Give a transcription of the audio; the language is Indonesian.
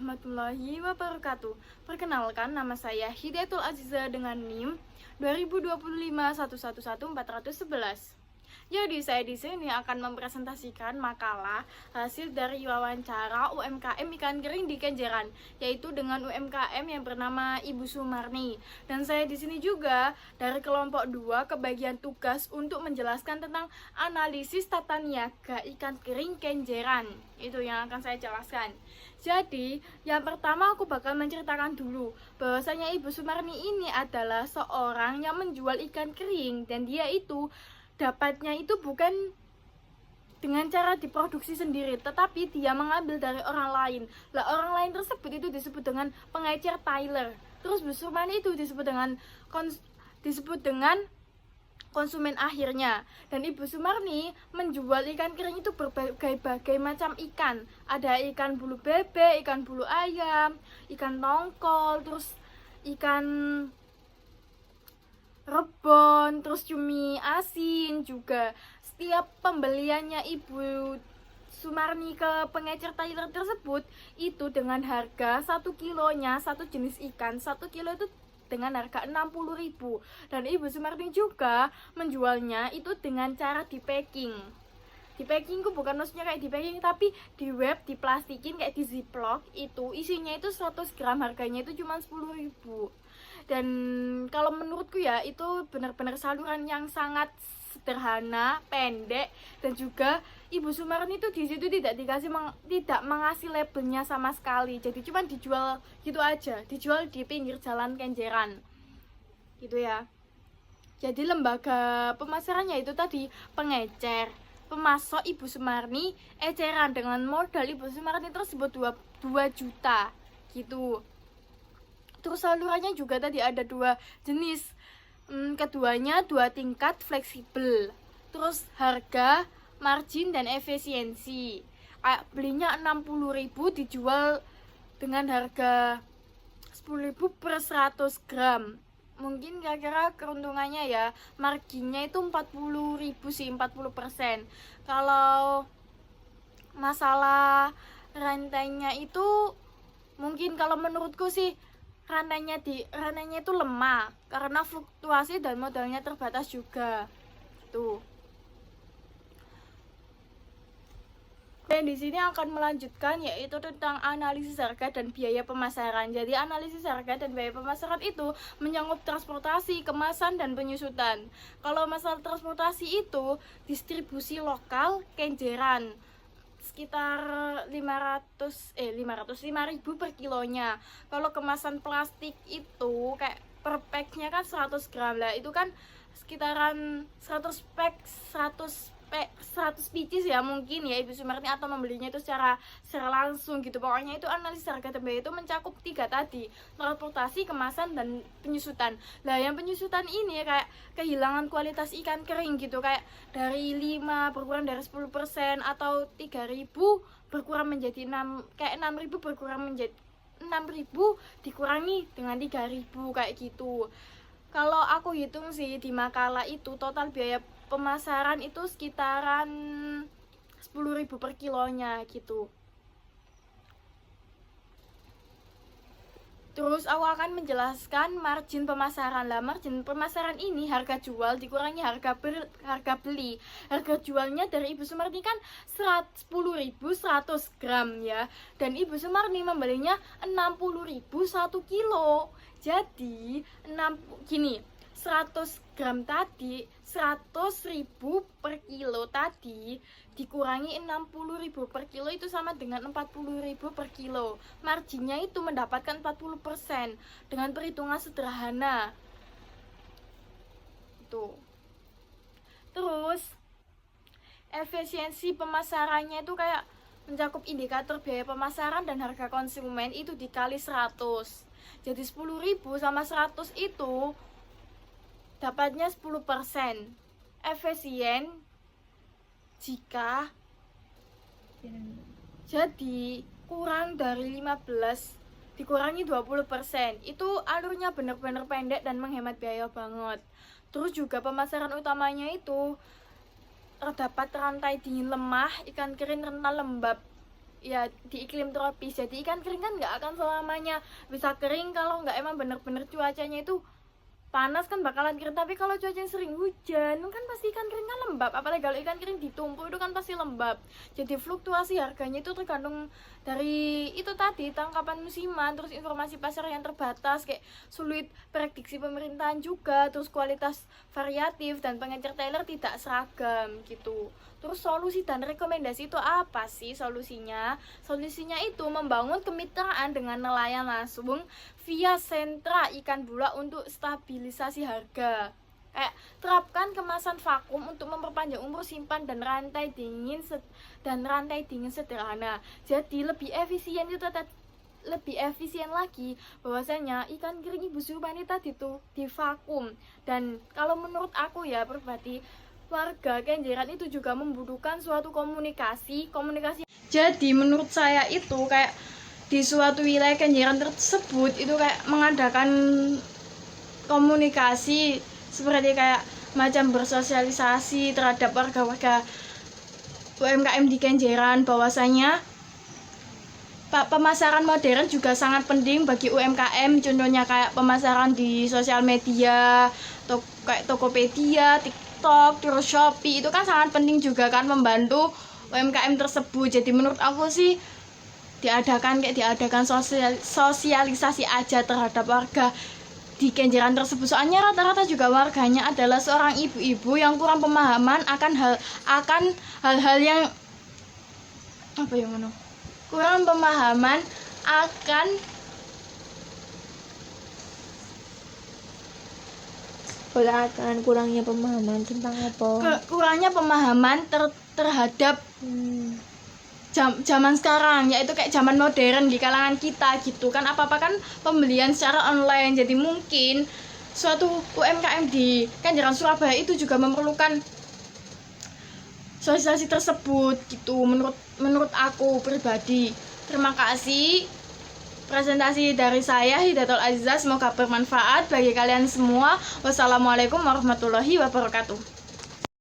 warahmatullahi wabarakatuh. Perkenalkan, nama saya Hidayatul Aziza dengan NIM 2025111411. Jadi saya di sini akan mempresentasikan makalah hasil dari wawancara UMKM ikan kering di Kenjeran, yaitu dengan UMKM yang bernama Ibu Sumarni. Dan saya di sini juga dari kelompok 2 kebagian tugas untuk menjelaskan tentang analisis tata niaga ikan kering Kenjeran. Itu yang akan saya jelaskan. Jadi, yang pertama aku bakal menceritakan dulu bahwasanya Ibu Sumarni ini adalah seorang yang menjual ikan kering, dan dia itu dapatnya itu bukan dengan cara diproduksi sendiri, tetapi dia mengambil dari orang lain. Lah orang lain tersebut itu disebut dengan pengecer Tyler. Terus Bu Sumarni itu disebut dengan konsumen akhirnya. Dan Ibu Sumarni menjual ikan kering itu berbagai macam ikan. Ada ikan bulu bebek, ikan bulu ayam, ikan tongkol, terus ikan rebon, terus cumi asin juga. Setiap pembeliannya Ibu Sumarni ke pengecer Tyler tersebut itu dengan harga 1 kilonya, satu jenis ikan 1 kilo itu dengan harga 60.000. Dan Ibu Sumarni juga menjualnya itu dengan cara di packing. Di packing ku bukan maksudnya kayak di packing, tapi di wrap, diplastikin kayak di ziplock. Itu isinya itu 100 gram, harganya itu cuma 10.000. Dan kalau menurutku ya itu benar-benar saluran yang sangat sederhana, pendek, dan juga Ibu Sumarni itu di situ tidak mengasih labelnya sama sekali. Jadi cuma dijual gitu aja, dijual di pinggir jalan Kenjeran. Gitu ya. Jadi lembaga pemasarannya itu tadi pengecer, pemasok Ibu Sumarni, eceran dengan modal Ibu Sumarni tersebut 2 juta gitu. Terus salurannya juga tadi ada 2 jenis. Keduanya 2 tingkat fleksibel. Terus harga, margin, dan efisiensi. Belinya 60.000, dijual dengan harga 10.000 per 100 gram. Mungkin kira-kira keuntungannya ya, marginnya itu 40.000 sih, 40%. Kalau masalah rantainya itu mungkin kalau menurutku sih rantainya itu lemah karena fluktuasi dan modalnya terbatas juga. Tuh. Dan di sini akan melanjutkan yaitu tentang analisis harga dan biaya pemasaran. Jadi analisis harga dan biaya pemasaran itu menyangkut transportasi, kemasan, dan penyusutan. Kalau masalah transportasi itu distribusi lokal Kenjeran sekitar 5.000 per kilonya. Kalau kemasan plastik itu kayak per packnya kan 100 gram lah, itu kan sekitaran 100 pieces ya mungkin ya Ibu Sumarni, atau membelinya itu secara langsung gitu. Pokoknya itu analisis harga dan biaya itu mencakup 3 tadi, transportasi, kemasan, dan penyusutan. Lah yang penyusutan ini kayak kehilangan kualitas ikan kering gitu, kayak dari 5 berkurang dari 10%, atau 3.000 berkurang menjadi 6, kayak 6.000 berkurang menjadi 6.000 dikurangi dengan 3.000 kayak gitu. Kalau aku hitung sih di makalah itu total biaya pemasaran itu sekitaran 10.000 per kilonya gitu. Terus aku akan menjelaskan margin pemasaran. Lah margin pemasaran ini harga jual dikurangi harga beli. Harga jualnya dari Ibu Sumarni kan 10.100 gram ya. Dan Ibu Sumarni membelinya 60.000 1 kilo. Jadi 100 gram tadi, 100.000 per kilo tadi dikurangi 60.000 per kilo itu sama dengan 40.000 per kilo. Marginnya itu mendapatkan 40% dengan perhitungan sederhana. Itu. Terus efisiensi pemasarannya itu kayak mencakup indikator biaya pemasaran dan harga konsumen itu dikali 100. Jadi 10.000 sama 100 itu dapatnya 10%. Efisien jika jadi kurang dari 15 dikurangi 20%. Itu alurnya benar-benar pendek dan menghemat biaya banget. Terus juga pemasaran utamanya itu terdapat rantai dingin lemah, ikan kering rentan lembab. ya di iklim tropis. Jadi ikan kering kan nggak akan selamanya bisa kering kalau nggak emang bener-bener cuacanya itu panas kan bakalan kering. Tapi kalau cuacanya sering hujan kan pasti ikan kering kan lembab, apalagi kalau ikan kering ditumpuk itu kan pasti lembab. Jadi fluktuasi harganya itu tergantung dari itu tadi, tangkapan musiman, terus informasi pasar yang terbatas, kayak sulit prediksi pemerintahan juga, terus kualitas variatif dan pengecer Taylor tidak seragam gitu. Terus solusi dan rekomendasi itu apa sih solusinya? Solusinya itu membangun kemitraan dengan nelayan langsung via sentra ikan bula untuk stabilisasi harga. Kayak terapkan kemasan vakum untuk memperpanjang umur simpan dan rantai dingin sederhana. Jadi lebih efisien itu lebih efisien lagi bahwasanya ikan kering Ibu Surmani tadi tuh di vakum. Dan kalau menurut aku ya pribadi, warga Kenjeran itu juga membutuhkan suatu komunikasi. Jadi menurut saya itu kayak di suatu wilayah Kenjeran tersebut itu kayak mengadakan komunikasi seperti kayak macam bersosialisasi terhadap warga-warga UMKM di Kenjeran, bahwasanya pemasaran modern juga sangat penting bagi UMKM. Contohnya kayak pemasaran di sosial media, kayak Tokopedia, TikTok, terus Shopee, itu kan sangat penting juga kan membantu UMKM tersebut. Jadi menurut aku sih diadakan sosialisasi aja terhadap warga di Kenjeran tersebut. Soalnya rata-rata juga warganya adalah seorang ibu-ibu yang kurang pemahaman akan hal-hal yang kurang pemahaman akan kurangnya pemahaman tentang apa? Kurangnya pemahaman terhadap zaman sekarang, yaitu kayak zaman modern di kalangan kita gitu kan. Apa-apa kan pembelian secara online. Jadi mungkin suatu UMKM di Kenjeran Surabaya itu juga memerlukan sosialisasi tersebut gitu, menurut aku pribadi. Terima kasih presentasi dari saya, Hidayatul Azizah, semoga bermanfaat bagi kalian semua. Wassalamualaikum warahmatullahi wabarakatuh.